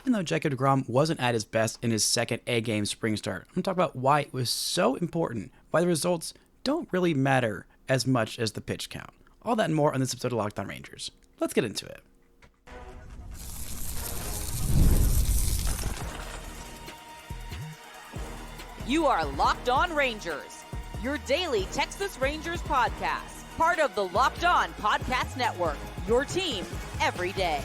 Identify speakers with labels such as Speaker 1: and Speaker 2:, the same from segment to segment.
Speaker 1: even though Jacob deGrom wasn't at his best in his second A-game spring start. I'm going to talk about why it was so important, why the results don't really matter as much as the pitch count. All that and more on this episode of Locked On Rangers. Let's get into it.
Speaker 2: You are Locked On Rangers, your daily Texas Rangers podcast, part of the Locked On Podcast Network, your team every day.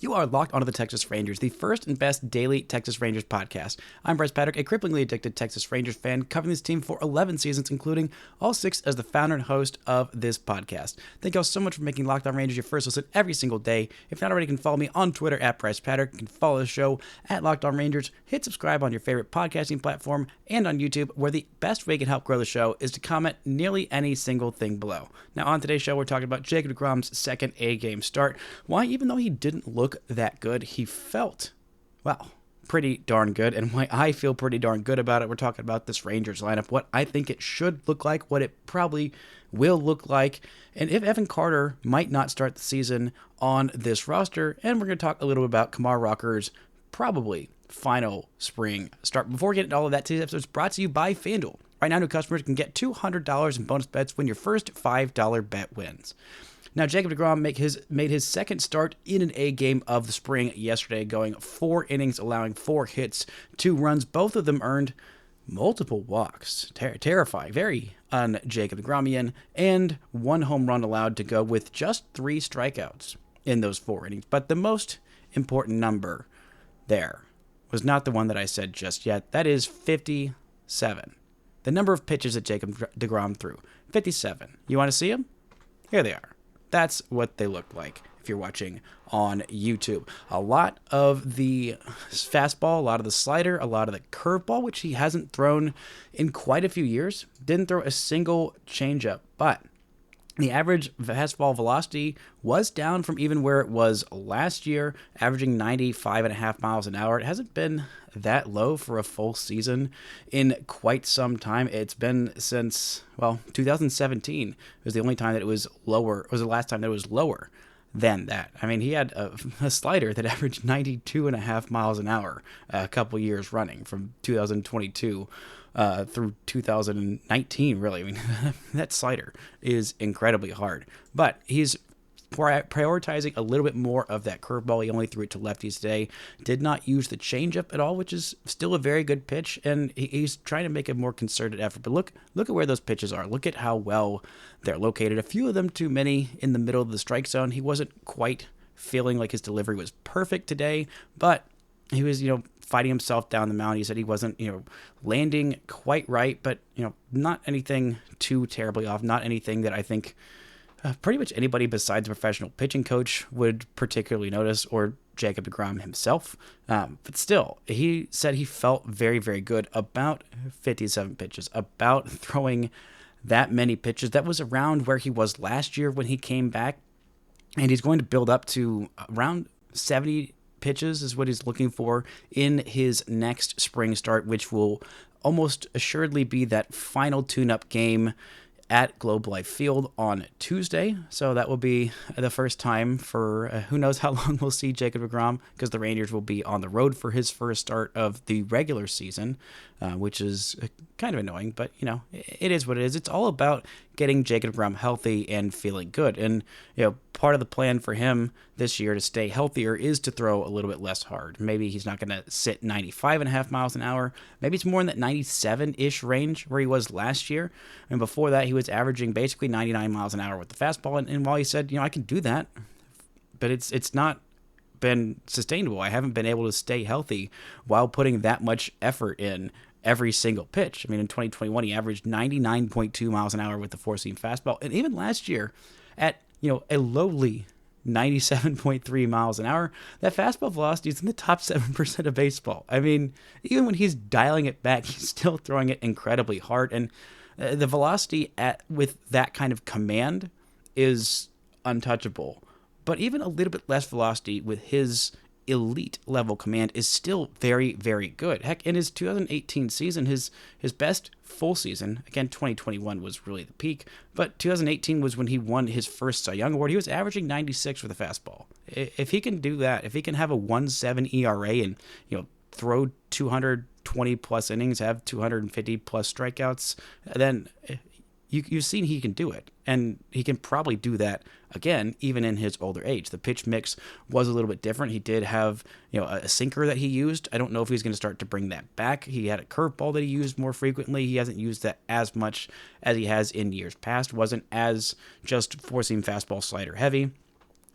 Speaker 1: You are locked onto the Texas Rangers, the first and best daily Texas Rangers podcast. I'm Bryce Patrick, a cripplingly addicted Texas Rangers fan, covering this team for 11 seasons, including all 6 as the founder and host of this podcast. Thank you all so much for making Locked On Rangers your first listen every single day. If not already, you can follow me on Twitter at Bryce Patrick. You can follow the show at Locked On Rangers. Hit subscribe on your favorite podcasting platform and on YouTube, where the best way you can help grow the show is to comment nearly any single thing below. Now, on today's show, we're talking about Jacob deGrom's second A-game start. Why, even though he didn't look that good, he felt, well, pretty darn good, and why I feel pretty darn good about it. We're talking about this Rangers lineup, what I think it should look like, what it probably will look like, and if Evan Carter might not start the season on this roster. And we're going to talk a little bit about Kumar Rocker's probably final spring start. Before we get into all of that, today's episode is brought to you by FanDuel. Right now, new customers can get $200 in bonus bets when your first $5 bet wins. Now, Jacob deGrom made his second start in an A game of the spring yesterday, going 4 innings, allowing 4 hits, 2 runs. Both of them earned multiple walks. Terrifying. Very un-Jacob deGromian. And 1 home run allowed to go with just 3 strikeouts in those 4 innings. But the most important number there was not the one that I said just yet. That is 57. The number of pitches that Jacob deGrom threw. 57. You want to see them? Here they are. That's what they look like if you're watching on YouTube. A lot of the fastball, a lot of the slider, a lot of the curveball, which he hasn't thrown in quite a few years. Didn't throw a single changeup, but the average fastball velocity was down from even where it was last year, averaging 95.5 miles an hour. It hasn't been that low for a full season in quite some time. It's been since, 2017 was the only time that it was lower. It was the last time that it was lower than that. I mean, he had a slider that averaged 92.5 miles an hour a couple years running from 2022 through 2019, really. I mean, that slider is incredibly hard. But he's prioritizing a little bit more of that curveball. He only threw it to lefties today. Did not use the changeup at all, which is still a very good pitch, and he's trying to make a more concerted effort. But look at where those pitches are. Look at how well they're located. A few of them too many in the middle of the strike zone. He wasn't quite feeling like his delivery was perfect today, but he was, fighting himself down the mound. He said he wasn't, landing quite right, but, not anything too terribly off. Not anything that I think pretty much anybody besides a professional pitching coach would particularly notice, or Jacob deGrom himself. But still, he said he felt very, very good about 57 pitches, about throwing that many pitches. That was around where he was last year when he came back, and he's going to build up to around 70 pitches is what he's looking for in his next spring start, which will almost assuredly be that final tune-up game at Globe Life Field on Tuesday. So that will be the first time for who knows how long we'll see Jacob deGrom, because the Rangers will be on the road for his first start of the regular season, which is kind of annoying, but it is what it is. It's all about getting Jacob deGrom healthy and feeling good. And part of the plan for him this year to stay healthier is to throw a little bit less hard. Maybe he's not going to sit 95.5 miles an hour. Maybe it's more in that 97-ish range where he was last year. And before that, he was averaging basically 99 miles an hour with the fastball. And while he said, I can do that, but it's not been sustainable. I haven't been able to stay healthy while putting that much effort in every single pitch. I mean, in 2021, he averaged 99.2 miles an hour with the four-seam fastball. And even last year at, a lowly 97.3 miles an hour, that fastball velocity is in the top 7% of baseball. I mean, even when he's dialing it back, he's still throwing it incredibly hard. And the velocity with that kind of command is untouchable. But even a little bit less velocity with his elite level command is still very, very good. Heck, in his 2018 season, his best full season, again, 2021 was really the peak, but 2018 was when he won his first Cy Young Award. He was averaging 96 with a fastball. If he can do that, if he can have a 1.7 ERA and throw 220 plus innings, have 250 plus strikeouts, then you've seen he can do it, and he can probably do that again even in his older age. The pitch mix was a little bit different. He did have a sinker that he used. I don't know if he's going to start to bring that back. He had a curveball that he used more frequently. He hasn't used that as much as he has in years past. Wasn't as just four-seam fastball slider heavy,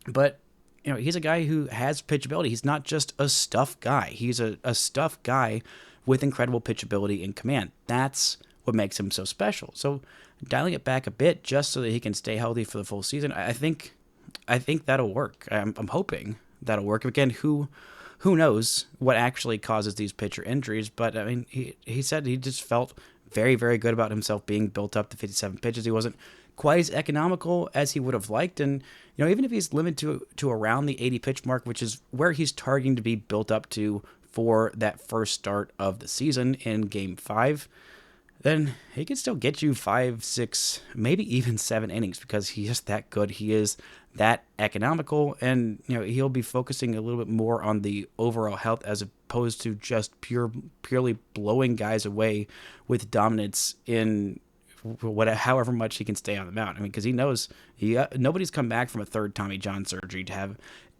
Speaker 1: but he's a guy who has pitchability. He's not just a stuff guy. He's a stuff guy with incredible pitchability and command. That's what makes him so special. So dialing it back a bit just so that he can stay healthy for the full season, I think that'll work. I'm hoping that'll work. Again, who knows what actually causes these pitcher injuries? But I mean, he said he just felt very, very good about himself being built up to 57 pitches. He wasn't quite as economical as he would have liked, and even if he's limited to around the 80 pitch mark, which is where he's targeting to be built up to for that first start of the season in Game 5, then he can still get you 5, 6, maybe even 7 innings because he's just that good. He is that economical, and he'll be focusing a little bit more on the overall health as opposed to just purely blowing guys away with dominance in however much he can stay on the mound. I mean, because he knows nobody's come back from a third Tommy John surgery to have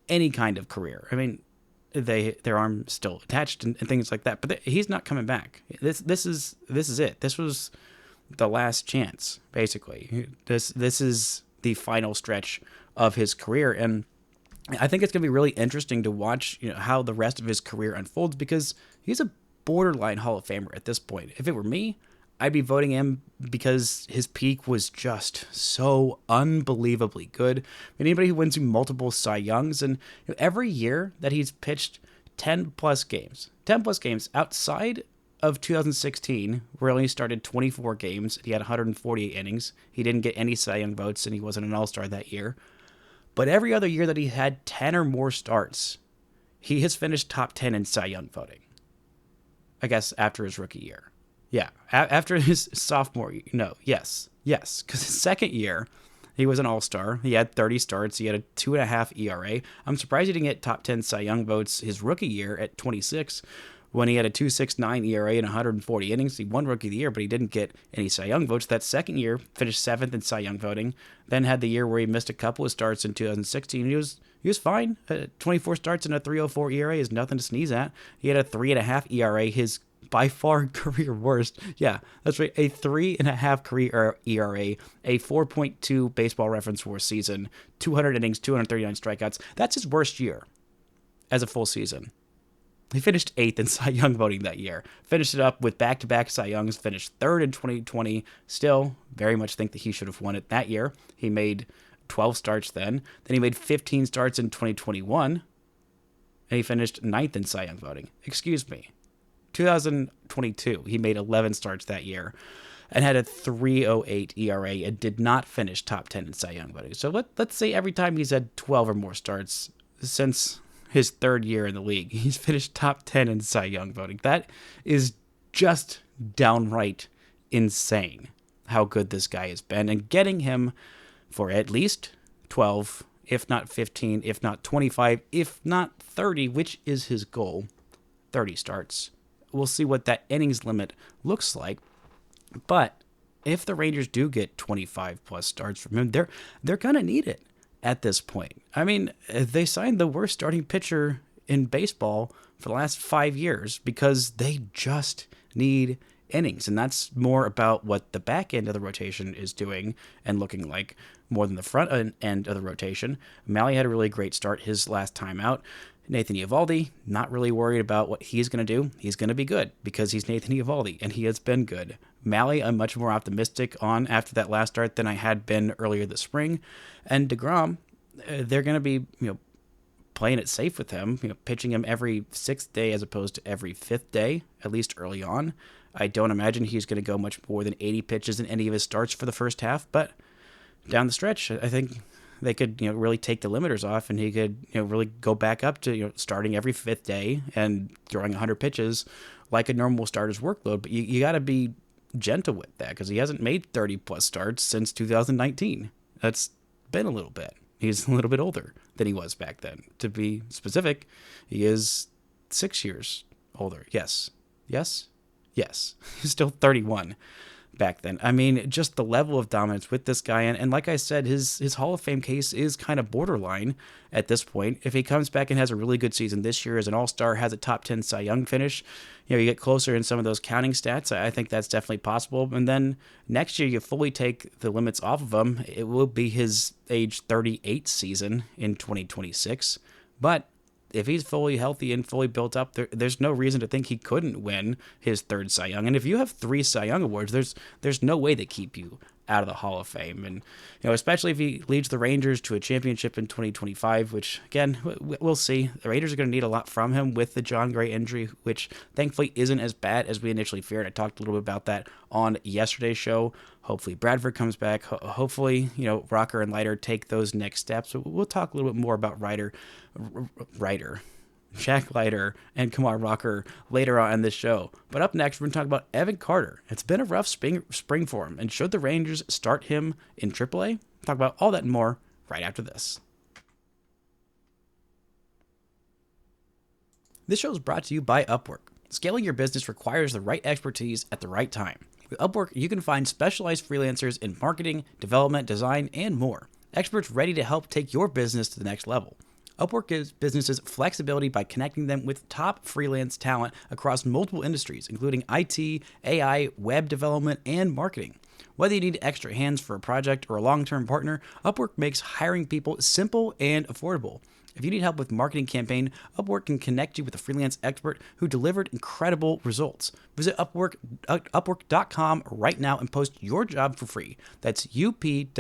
Speaker 1: any kind of career. I mean, their arm's still attached and things like that, but he's not coming back. This is it. This was the last chance, basically. This is the final stretch of his career, and I think it's going to be really interesting to watch how the rest of his career unfolds, because he's a borderline Hall of Famer at this point. If it were me, I'd be voting him because his peak was just so unbelievably good. Anybody who wins multiple Cy Youngs, and every year that he's pitched 10 plus games outside of 2016, where he only started 24 games, he had 148 innings. He didn't get any Cy Young votes, and he wasn't an All-Star that year. But every other year that he had 10 or more starts, he has finished top 10 in Cy Young voting. I guess after his rookie year. Yeah, after his sophomore year. No, yes, because his second year, he was an all-star. He had 30 starts. He had a 2.5 ERA. I'm surprised he didn't get top 10 Cy Young votes his rookie year at 26, when he had a 2.69 ERA and 140 innings. He won Rookie of the Year, but he didn't get any Cy Young votes. That second year, finished 7th in Cy Young voting. Then had the year where he missed a couple of starts in 2016. He was fine. 24 starts and a 3.04 ERA is nothing to sneeze at. He had a 3.5 ERA, his by far career worst. Yeah, that's right. A 3.5 career ERA, a 4.2 Baseball Reference WAR season, 200 innings, 239 strikeouts. That's his worst year as a full season. He finished 8th in Cy Young voting that year. Finished it up with back-to-back Cy Youngs. Finished 3rd in 2020. Still very much think that he should have won it that year. He made 12 starts then. Then he made 15 starts in 2021. And he finished 9th in Cy Young voting. Excuse me. 2022, he made 11 starts that year and had a 3.08 ERA and did not finish top 10 in Cy Young voting. So let's say every time he's had 12 or more starts since his third year in the league, he's finished top 10 in Cy Young voting. That is just downright insane how good this guy has been. And getting him for at least 12, if not 15, if not 25, if not 30, which is his goal, 30 starts. We'll see what that innings limit looks like. But if the Rangers do get 25 plus starts from him, they're going to need it at this point. I mean, they signed the worst starting pitcher in baseball for the last 5 years because they just need innings. And that's more about what the back end of the rotation is doing and looking like more than the front end of the rotation. Mahle had a really great start his last time out. Nathan Eovaldi, not really worried about what he's going to do. He's going to be good because he's Nathan Eovaldi, and he has been good. Mahle, I'm much more optimistic on after that last start than I had been earlier this spring. And deGrom, they're going to be playing it safe with him, pitching him every 6th day as opposed to every 5th day, at least early on. I don't imagine he's going to go much more than 80 pitches in any of his starts for the first half, but down the stretch, I think they could, really take the limiters off, and he could, really go back up to, starting every 5th day and throwing 100 pitches like a normal starter's workload. But you got to be gentle with that because he hasn't made 30 plus starts since 2019. That's been a little bit. He's a little bit older than he was back then. To be specific, he is 6 years older. Yes. He's still 31 back then. I mean, just the level of dominance with this guy. And like I said, his Hall of Fame case is kind of borderline at this point. If he comes back and has a really good season this year as an all-star, has a top 10 Cy Young finish, you get closer in some of those counting stats, I think that's definitely possible. And then next year, you fully take the limits off of him. It will be his age 38 season in 2026. But if he's fully healthy and fully built up, there's no reason to think he couldn't win his third Cy Young. And if you have 3 Cy Young awards, there's no way they keep you out of the Hall of Fame. And especially if he leads the Rangers to a championship in 2025, which again we'll see. The Rangers are going to need a lot from him with the John Gray injury, which thankfully isn't as bad as we initially feared. I talked a little bit about that on yesterday's show. Hopefully Bradford comes back. Hopefully Rocker and Leiter take those next steps. We'll talk a little bit more about Jack Leiter and Kumar Rocker later on in this show. But up next, we're going to talk about Evan Carter. It's been a rough spring for him, and should the Rangers start him in AAA? We'll talk about all that and more right after this. This show is brought to you by Upwork. Scaling your business requires the right expertise at the right time. With Upwork, you can find specialized freelancers in marketing, development, design, and more. Experts ready to help take your business to the next level. Upwork gives businesses flexibility by connecting them with top freelance talent across multiple industries, including IT, AI, web development, and marketing. Whether you need extra hands for a project or a long-term partner, Upwork makes hiring people simple and affordable. If you need help with marketing campaign, Upwork can connect you with a freelance expert who delivered incredible results. Visit Upwork.com right now and post your job for free. That's UPWORK.com.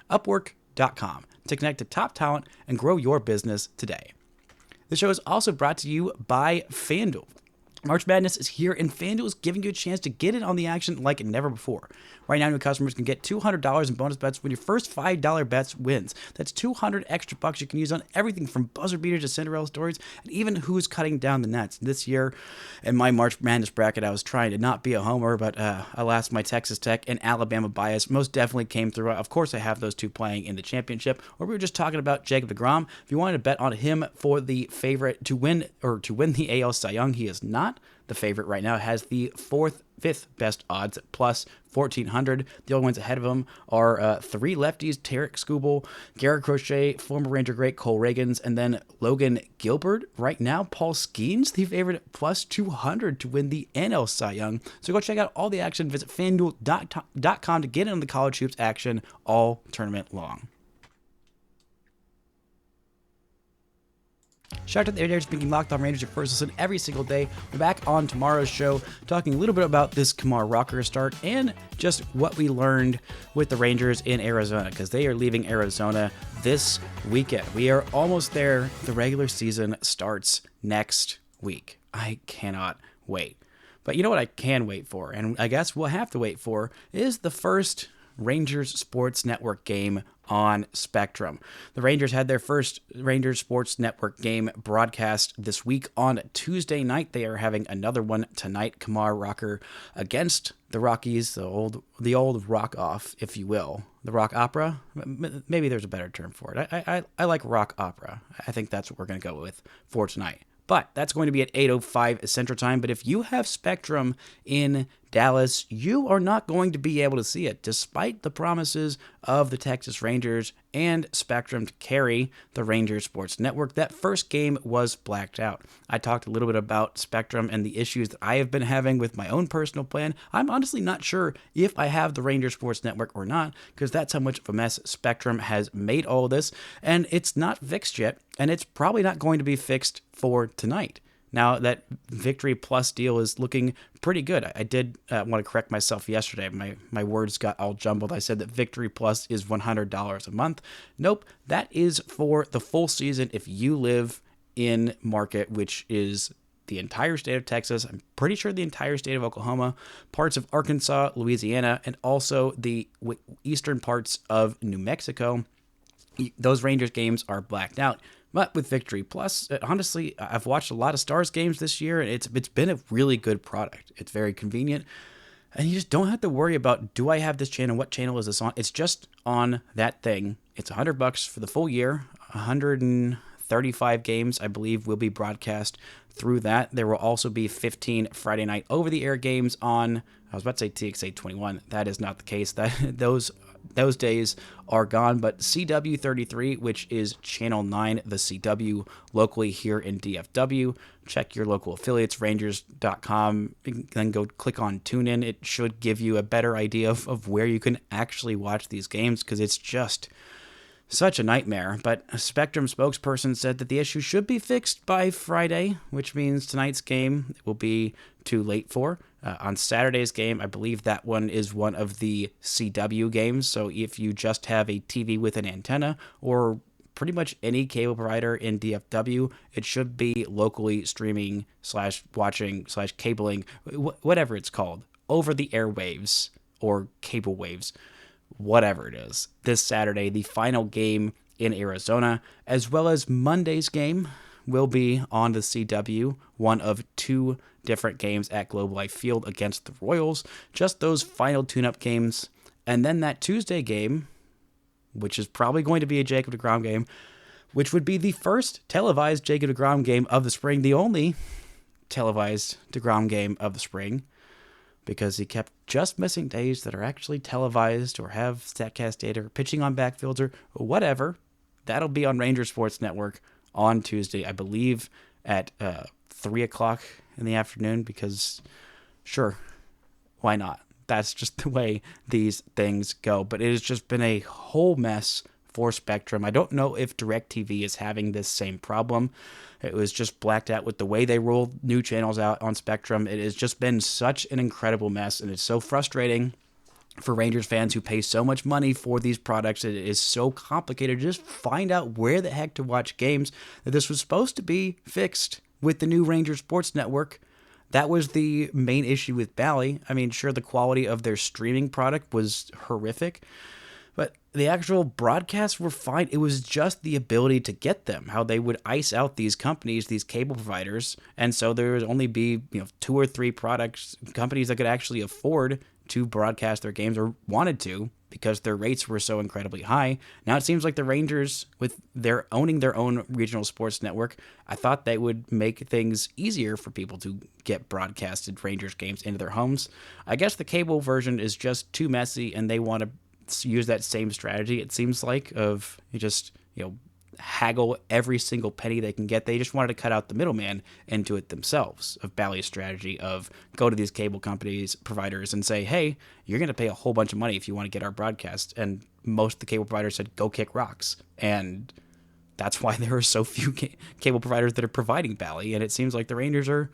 Speaker 1: Upwork.com to connect to top talent and grow your business today. The show is also brought to you by FanDuel. March Madness is here, and FanDuel is giving you a chance to get in on the action like never before. Right now, new customers can get $200 in bonus bets when your first $5 bets wins. That's $200 extra bucks you can use on everything from buzzer beaters to Cinderella stories, and even who's cutting down the nets. This year, in my March Madness bracket, I was trying to not be a homer, but alas, my Texas Tech and Alabama bias most definitely came through. Of course, I have those two playing in the championship. Or we were just talking about Jacob deGrom. If you wanted to bet on him for the favorite to win the AL Cy Young, he is not the favorite right now. It has the fifth best odds at plus 1,400. The only ones ahead of him are 3 lefties: Tarek Skubal, Garrett Crochet, former Ranger great Cole Reagans, and then Logan Gilbert. Right now, Paul Skeens, the favorite at plus 200 to win the NL Cy Young. So go check out all the action. Visit FanDuel.com to get in on the college hoops action all tournament long. Shout out to the Air making Locked On Rangers your first listen every single day. We're back on tomorrow's show talking a little bit about this Kumar Rocker start and just what we learned with the Rangers in Arizona, because they are leaving Arizona this weekend. We are almost there. The regular season starts next week. I cannot wait. But you know what I can wait for, and I guess we'll have to wait for, is the first Rangers Sports Network game on Spectrum. The Rangers had their first Rangers Sports Network game broadcast this week on Tuesday night. They are having another one tonight. Kumar Rocker against the Rockies, the old rock off, if you will. The rock opera? Maybe there's a better term for it. I like rock opera. I think that's what we're going to go with for tonight. But that's going to be at 8:05 Central Time. But if you have Spectrum in Dallas, you are not going to be able to see it, despite the promises of the Texas Rangers and Spectrum to carry the Rangers Sports Network. That first game was blacked out. I talked a little bit about Spectrum and the issues that I have been having with my own personal plan. I'm honestly not sure if I have the Rangers Sports Network or not, because that's how much of a mess Spectrum has made all of this, and it's not fixed yet, and it's probably not going to be fixed for tonight. Now, that Victory Plus deal is looking pretty good. I did want to correct myself yesterday. My words got all jumbled. I said that Victory Plus is $100 a month. Nope, that is for the full season if you live in market, which is the entire state of Texas. I'm pretty sure the entire state of Oklahoma, parts of Arkansas, Louisiana, and also the eastern parts of New Mexico. Those Rangers games are blacked out. But with Victory Plus, honestly, I've watched a lot of Stars games this year, and it's been a really good product. It's very convenient. And you just don't have to worry about, do I have this channel? What channel is this on? It's just on that thing. It's $100 for the full year. 135 games, I believe, will be broadcast through that. There will also be 15 Friday night over-the-air games on, I was about to say TXA 21. That is not the case. Those days are gone, but CW33, which is Channel 9, the CW, locally here in DFW. Check your local affiliates, Rangers.com, then go click on TuneIn. It should give you a better idea of where you can actually watch these games, because it's just such a nightmare. But a Spectrum spokesperson said that the issue should be fixed by Friday, which means tonight's game will be too late for. On Saturday's game, I believe that one is one of the CW games. So if you just have a TV with an antenna or pretty much any cable provider in DFW, it should be locally streaming / watching / cabling, whatever it's called, over the airwaves or cable waves, whatever it is. This Saturday, the final game in Arizona, as well as Monday's game, will be on the CW, one of two different games at Globe Life Field against the Royals. Just those final tune-up games. And then that Tuesday game, which is probably going to be a Jacob deGrom game, which would be the first televised Jacob deGrom game of the spring, the only televised deGrom game of the spring, because he kept just missing days that are actually televised or have StatCast data or pitching on backfields or whatever. That'll be on Ranger Sports Network on Tuesday, I believe, at 3 o'clock in the afternoon, because sure, why not? That's just the way these things go. But it has just been a whole mess for Spectrum. I don't know if DirecTV is having this same problem. It was just blacked out with the way they roll new channels out on Spectrum. It has just been such an incredible mess, and it's so frustrating for Rangers fans who pay so much money for these products. It is so complicated to just find out where the heck to watch games, that this was supposed to be fixed with the new Ranger Sports Network. That was the main issue with Bally. I mean, sure, the quality of their streaming product was horrific, but the actual broadcasts were fine. It was just the ability to get them, how they would ice out these companies, these cable providers, and so there would only be 2 or 3 companies that could actually afford to broadcast their games or wanted to, because their rates were so incredibly high. Now it seems like the Rangers, with their owning their own regional sports network, I thought they would make things easier for people to get broadcasted Rangers games into their homes. I guess the cable version is just too messy, and they want to use that same strategy, it seems like, of just, haggle every single penny they can get. They just wanted to cut out the middleman into it themselves, of Bally's strategy of go to these cable companies, providers, and say, hey, you're going to pay a whole bunch of money if you want to get our broadcast. And most of the cable providers said, go kick rocks. And that's why there are so few cable providers that are providing Bally. And it seems like the Rangers are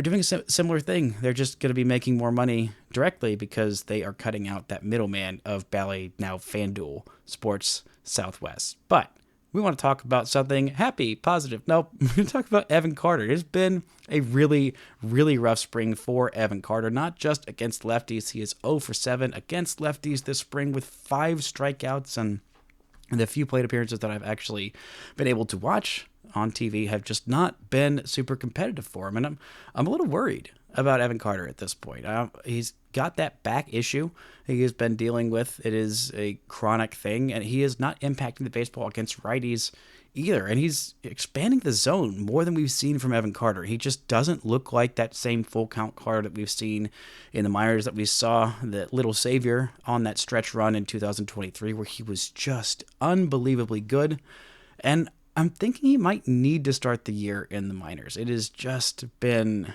Speaker 1: doing a similar thing. They're just going to be making more money directly because they are cutting out that middleman of Bally, now FanDuel Sports Southwest. But we want to talk about something happy, positive. Nope, we're going to talk about Evan Carter. It's been a really, really rough spring for Evan Carter, not just against lefties. He is 0 for 7 against lefties this spring with 5 strikeouts, and the few plate appearances that I've actually been able to watch on TV have just not been super competitive for him. And I'm a little worried about Evan Carter at this point. He's got that back issue he has been dealing with. It is a chronic thing, and he is not impacting the baseball against righties either. And he's expanding the zone more than we've seen from Evan Carter. He just doesn't look like that same full count Carter that we've seen in the minors, that we saw the little savior on that stretch run in 2023, where he was just unbelievably good. And I'm thinking he might need to start the year in the minors. It has just been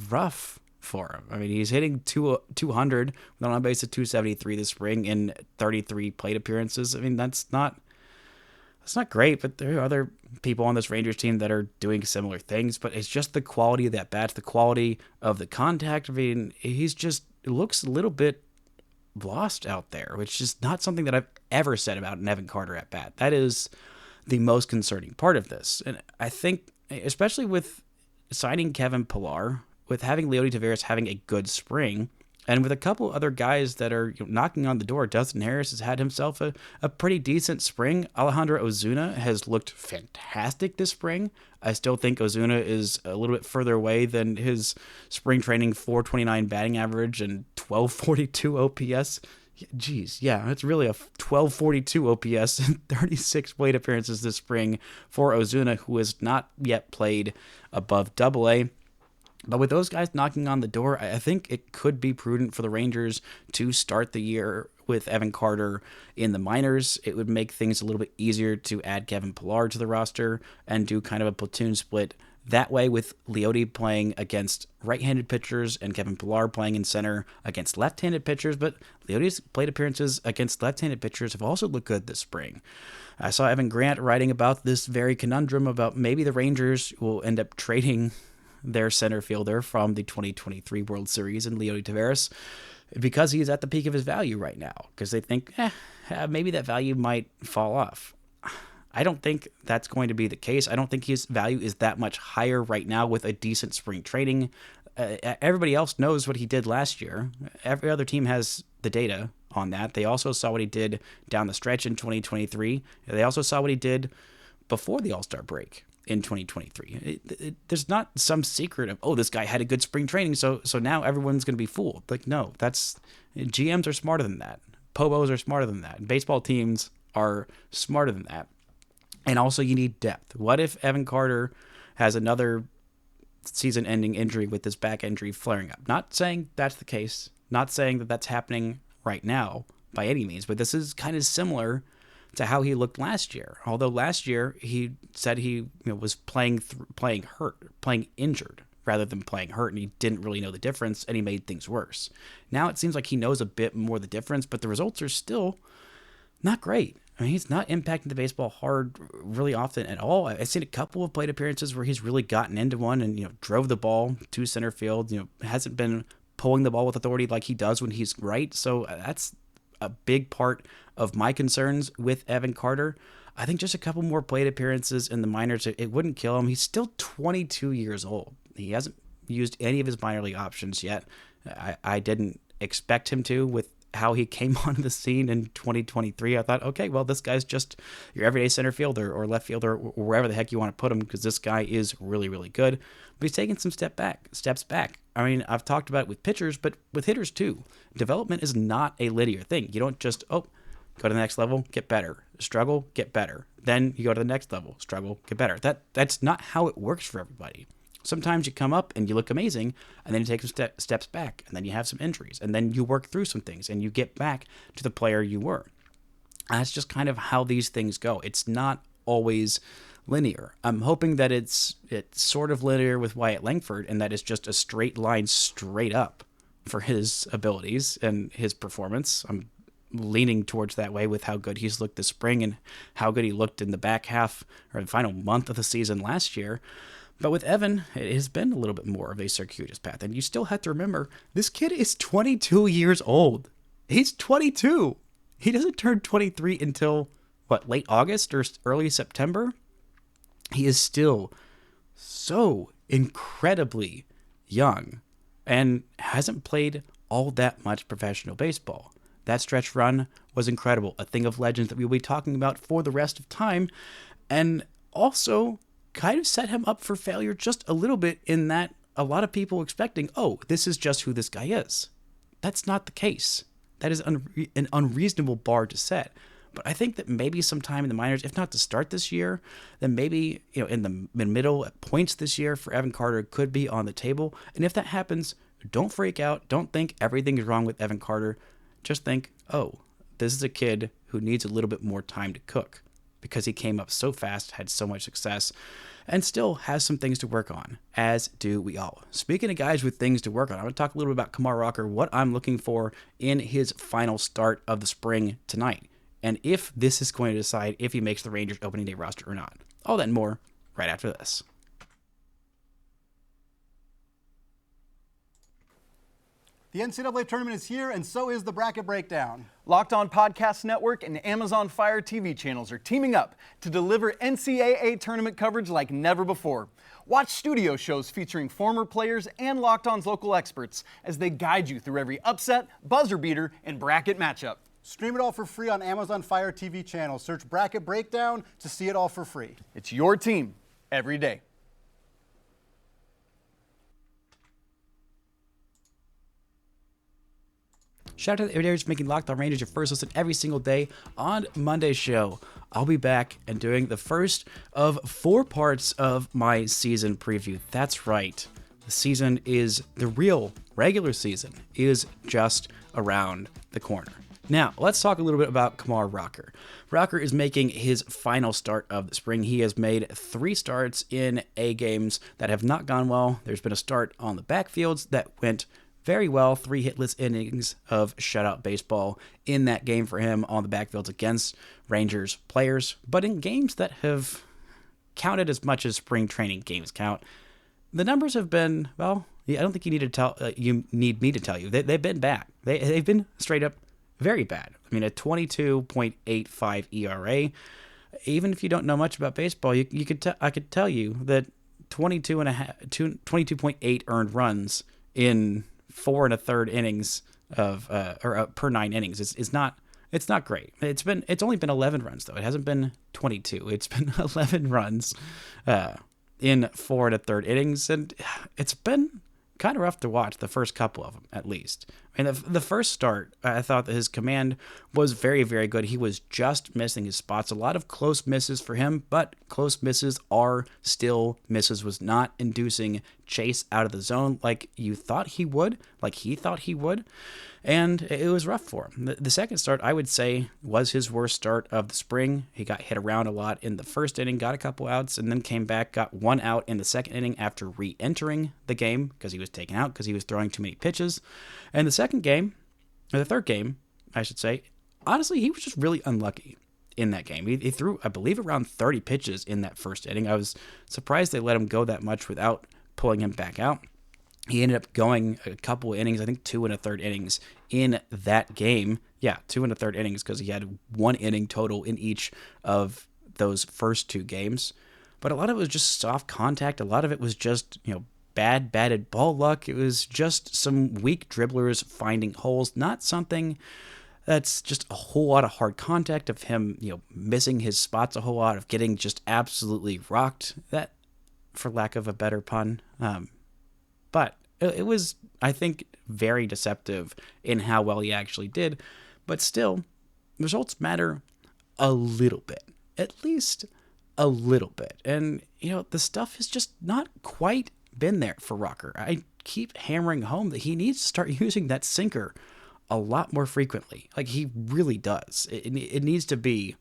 Speaker 1: rough for him. I mean, he's hitting 200 with on base at 273 this spring in 33 plate appearances. I mean, that's not great, but there are other people on this Rangers team that are doing similar things, but it's just the quality of that bat, the quality of the contact. I mean, it looks a little bit lost out there, which is not something that I've ever said about an Evan Carter at bat. That is the most concerning part of this. And I think, especially with signing Kevin Pillar, with having Leody Taveras having a good spring, And with a couple other guys that are knocking on the door, Dustin Harris has had himself a pretty decent spring. Alejandro Ozuna has looked fantastic this spring. I still think Ozuna is a little bit further away than his spring training 429 batting average and 1242 OPS. Geez, yeah, it's really a 1242 OPS and 36 plate appearances this spring for Ozuna, who has not yet played above AA. But with those guys knocking on the door, I think it could be prudent for the Rangers to start the year with Evan Carter in the minors. It would make things a little bit easier to add Kevin Pillar to the roster and do kind of a platoon split that way, with Leody playing against right-handed pitchers and Kevin Pillar playing in center against left-handed pitchers. But Leody's plate appearances against left-handed pitchers have also looked good this spring. I saw Evan Grant writing about this very conundrum about maybe the Rangers will end up trading their center fielder from the 2023 World Series in Leody Taveras because he's at the peak of his value right now, because they think maybe that value might fall off. I don't think that's going to be the case. I don't think his value is that much higher right now with a decent spring training. Everybody else knows what he did last year. Every other team has the data on that. They also saw what he did down the stretch in 2023. They also saw what he did before the All-Star break in 2023. There's not some secret of, oh, this guy had a good spring training, so now everyone's going to be fooled. Like, no, GMs are smarter than that. Pobos are smarter than that. Baseball teams are smarter than that. And also, you need depth. What if Evan Carter has another season-ending injury with this back injury flaring up? Not saying that's the case. Not saying that that's happening right now by any means, but this is kind of similar to how he looked last year. Although last year he said he was playing injured rather than playing hurt, and he didn't really know the difference, and he made things worse. Now it seems like he knows a bit more the difference, but the results are still not great. I mean, he's not impacting the baseball hard really often at all. I've seen a couple of plate appearances where he's really gotten into one and drove the ball to center field. Hasn't been pulling the ball with authority like he does when he's right. So that's a big part of my concerns with Evan Carter. I think just a couple more plate appearances in the minors, it wouldn't kill him. He's still 22 years old. He hasn't used any of his minor league options yet. I didn't expect him to with how he came onto the scene in 2023. I thought, okay, well, this guy's just your everyday center fielder or left fielder, or wherever the heck you want to put him, because this guy is really, really good. But he's taking some steps back. I mean, I've talked about it with pitchers, but with hitters too. Development is not a linear thing. You don't just, go to the next level, get better, struggle, get better. Then you go to the next level, struggle, get better. That's not how it works for everybody. Sometimes you come up and you look amazing, and then you take some steps back, and then you have some injuries, and then you work through some things, and you get back to the player you were. And that's just kind of how these things go. It's not always linear. I'm hoping that it's sort of linear with Wyatt Langford, and that it's just a straight line straight up for his abilities and his performance. I'm leaning towards that way with how good he's looked this spring and how good he looked in the back half or the final month of the season last year. But with Evan, it has been a little bit more of a circuitous path. And you still have to remember, this kid is 22 years old. He's 22. He doesn't turn 23 until, late August or early September? He is still so incredibly young and hasn't played all that much professional baseball. That stretch run was incredible, a thing of legends that we will be talking about for the rest of time, and also kind of set him up for failure just a little bit, in that a lot of people expecting, this is just who this guy is. That's not the case. That is an unreasonable bar to set. But I think that maybe sometime in the minors, if not to start this year, then maybe in the middle at points this year for Evan Carter could be on the table. And if that happens, don't freak out. Don't think everything is wrong with Evan Carter. Just think, this is a kid who needs a little bit more time to cook, because he came up so fast, had so much success, and still has some things to work on, as do we all. Speaking of guys with things to work on, I'm going to talk a little bit about Kumar Rocker, what I'm looking for in his final start of the spring tonight, and if this is going to decide if he makes the Rangers opening day roster or not. All that and more right after this.
Speaker 3: The NCAA tournament is here, and so is the bracket breakdown. Locked On Podcast Network and Amazon Fire TV channels are teaming up to deliver NCAA tournament coverage like never before. Watch studio shows featuring former players and Locked On's local experts as they guide you through every upset, buzzer beater, and bracket matchup.
Speaker 4: Stream it all for free on Amazon Fire TV channel. Search Bracket Breakdown to see it all for free.
Speaker 3: It's your team every day.
Speaker 1: Shout out to the everydayers for making Locked On Rangers your first listen every single day. On Monday's show, I'll be back and doing the first of 4 parts of my season preview. That's right. The real regular season is just around the corner. Now, let's talk a little bit about Kumar Rocker. Rocker is making his final start of the spring. He has made 3 starts in A games that have not gone well. There's been a start on the backfields that went very well, 3 hitless innings of shutout baseball in that game for him on the backfields against Rangers players. But in games that have counted as much as spring training games count, the numbers have been, well, I don't think you need me to tell you. They've been bad. They've been straight up very bad. I mean, a 22.85 ERA. Even if you don't know much about baseball, I could tell you that 22.8 earned runs in 4 1/3 innings of per 9 innings. It's not great. It's only been 11 runs though. It hasn't been 22. It's been 11 runs in 4 1/3 innings, and it's been kind of rough to watch the first couple of them, at least. I mean, the first start, I thought that his command was very, very good. He was just missing his spots. A lot of close misses for him, but close misses are still misses. Was not inducing chase out of the zone like you thought he would, like he thought he would. And it was rough for him. The second start, I would say, was his worst start of the spring. He got hit around a lot in the first inning, got a couple outs, and then came back, got 1 out in the second inning after re-entering the game because he was taken out because he was throwing too many pitches. And the third game, I should say, honestly, he was just really unlucky in that game. He threw, I believe, around 30 pitches in that first inning. I was surprised they let him go that much without pulling him back out. He ended up going a couple of innings, I think 2 1/3 innings in that game. Yeah, 2 1/3 innings because he had 1 inning total in each of those first 2 games. But a lot of it was just soft contact. A lot of it was just, bad batted ball luck. It was just some weak dribblers finding holes, not something that's just a whole lot of hard contact of him, missing his spots a whole lot, of getting just absolutely rocked. That, for lack of a better pun. But it was, I think, very deceptive in how well he actually did. But still, results matter a little bit, at least a little bit. And, the stuff has just not quite been there for Rocker. I keep hammering home that he needs to start using that sinker a lot more frequently. Like, he really does. It needs to be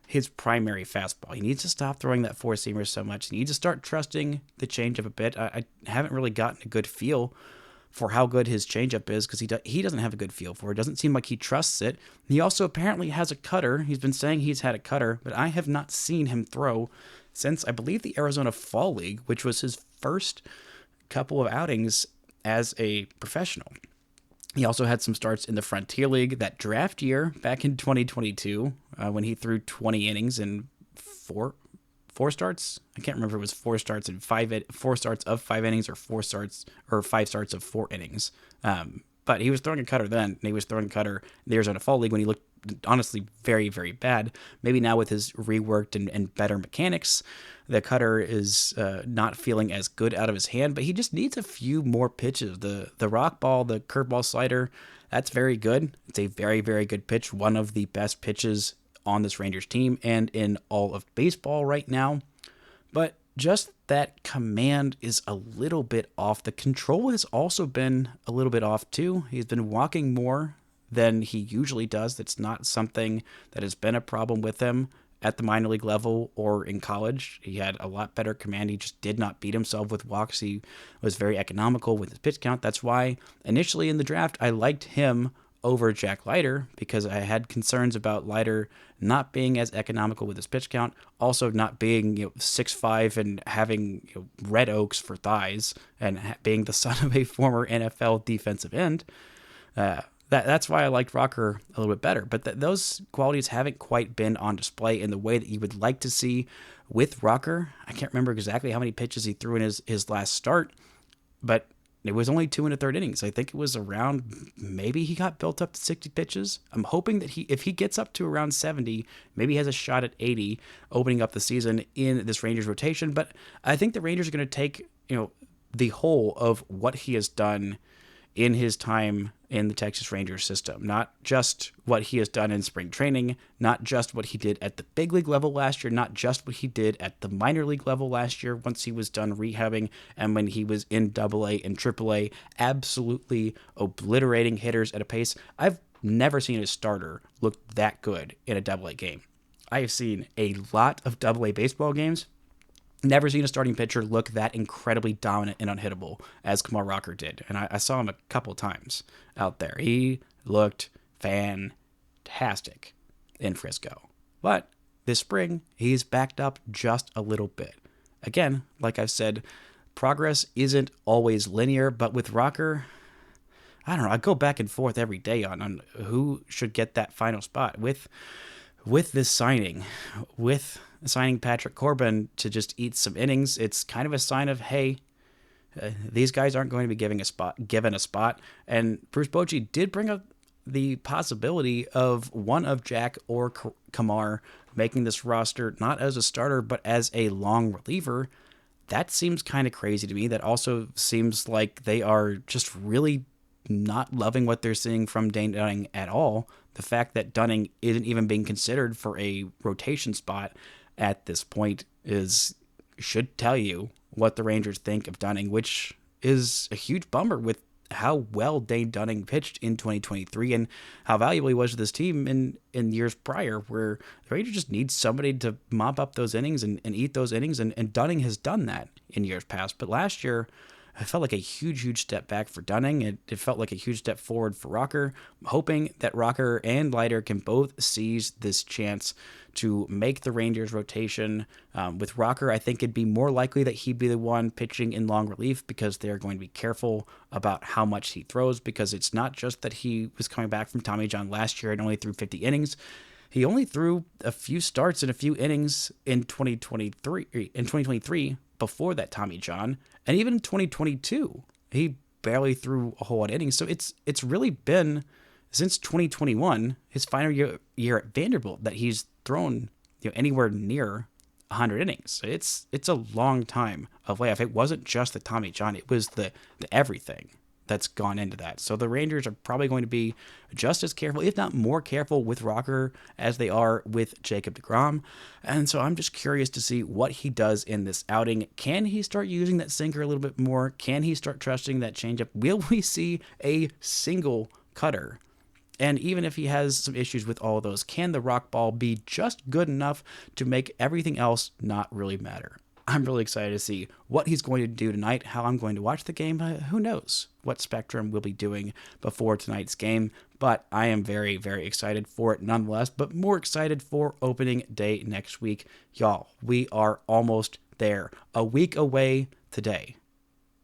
Speaker 1: his primary fastball. He needs to stop throwing that 4-seamer so much. He needs to start trusting the changeup a bit. I haven't really gotten a good feel for how good his changeup is because he doesn't have a good feel for it. It doesn't seem like he trusts it. He also apparently has a cutter. He's been saying he's had a cutter, but I have not seen him throw since, I believe, the Arizona Fall League, which was his first couple of outings as a professional. He also had some starts in the Frontier League that draft year back in 2022 when he threw 20 innings in four starts. I can't remember if it was 4 starts in 4 starts of 5 innings or 5 starts of 4 innings. But he was throwing a cutter then, and he was throwing a cutter in the Arizona Fall League when he looked honestly very, very bad. Maybe now with his reworked and better mechanics, the cutter is not feeling as good out of his hand, but he just needs a few more pitches. The rock ball, the curveball slider, that's very good. It's a very, very good pitch. One of the best pitches on this Rangers team and in all of baseball right now. But just that command is a little bit off. The control has also been a little bit off too. He's been walking more than he usually does. That's not something that has been a problem with him at the minor league level or in college. He had a lot better command. He just did not beat himself with walks. He was very economical with his pitch count. That's why initially in the draft, I liked him over Jack Leiter because I had concerns about Leiter not being as economical with his pitch count, also not being 6'5" and having red oaks for thighs and being the son of a former NFL defensive end. That's why I liked Rocker a little bit better. But those qualities haven't quite been on display in the way that you would like to see with Rocker. I can't remember exactly how many pitches he threw in his last start, but it was only 2 1/3 innings. I think it was around, maybe he got built up to 60 pitches. I'm hoping that if he gets up to around 70, maybe he has a shot at 80 opening up the season in this Rangers rotation. But I think the Rangers are going to take, the whole of what he has done in his time in the Texas Rangers system, not just what he has done in spring training, not just what he did at the big league level last year, not just what he did at the minor league level last year once he was done rehabbing and when he was in AA and AAA, absolutely obliterating hitters at a pace. I've never seen a starter look that good in a AA game. I have seen a lot of AA baseball games. Never seen a starting pitcher look that incredibly dominant and unhittable as Kumar Rocker did. And I saw him a couple times out there. He looked fantastic in Frisco. But this spring, he's backed up just a little bit. Again, like I've said, progress isn't always linear, but with Rocker, I don't know, I go back and forth every day on who should get that final spot. With this signing, with signing Patrick Corbin to just eat some innings, it's kind of a sign of, hey, these guys aren't going to be given a spot. And Bruce Bochy did bring up the possibility of one of Jack or Kumar making this roster, not as a starter, but as a long reliever. That seems kind of crazy to me. That also seems like they are just really not loving what they're seeing from Dane Dunning at all. The fact that Dunning isn't even being considered for a rotation spot at this point should tell you what the Rangers think of Dunning, which is a huge bummer with how well Dane Dunning pitched in 2023 and how valuable he was to this team in years prior, where the Rangers just need somebody to mop up those innings and eat those innings, and Dunning has done that in years past. But last year, it felt like a huge step back for Dunning. It felt like a huge step forward for Rocker. I'm hoping that Rocker and Leiter can both seize this chance to make the Rangers rotation. With Rocker, I think it'd be more likely that he'd be the one pitching in long relief because they're going to be careful about how much he throws, because it's not just that he was coming back from Tommy John last year and only threw 50 innings. He only threw a few starts and a few innings in 2023 before that Tommy John, and even in 2022, he barely threw a whole lot of innings. So it's really been since 2021, his final year at Vanderbilt, that he's thrown anywhere near 100 innings. It's a long time of layoff. It wasn't just the Tommy John; it was the everything that's gone into that. So the Rangers are probably going to be just as careful, if not more careful, with Rocker as they are with Jacob deGrom. And so I'm just curious to see what he does in this outing. Can he start using that sinker a little bit more? Can he start trusting that changeup? Will we see a single cutter? And even if he has some issues with all of those, can the rock ball be just good enough to make everything else not really matter? I'm really excited to see what he's going to do tonight, how I'm going to watch the game. Who knows what Spectrum will be doing before tonight's game, but I am very, very excited for it nonetheless, but more excited for opening day next week. Y'all, we are almost there. A week away today.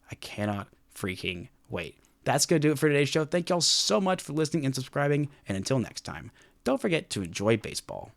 Speaker 1: I cannot freaking wait. That's going to do it for today's show. Thank y'all so much for listening and subscribing, and until next time, don't forget to enjoy baseball.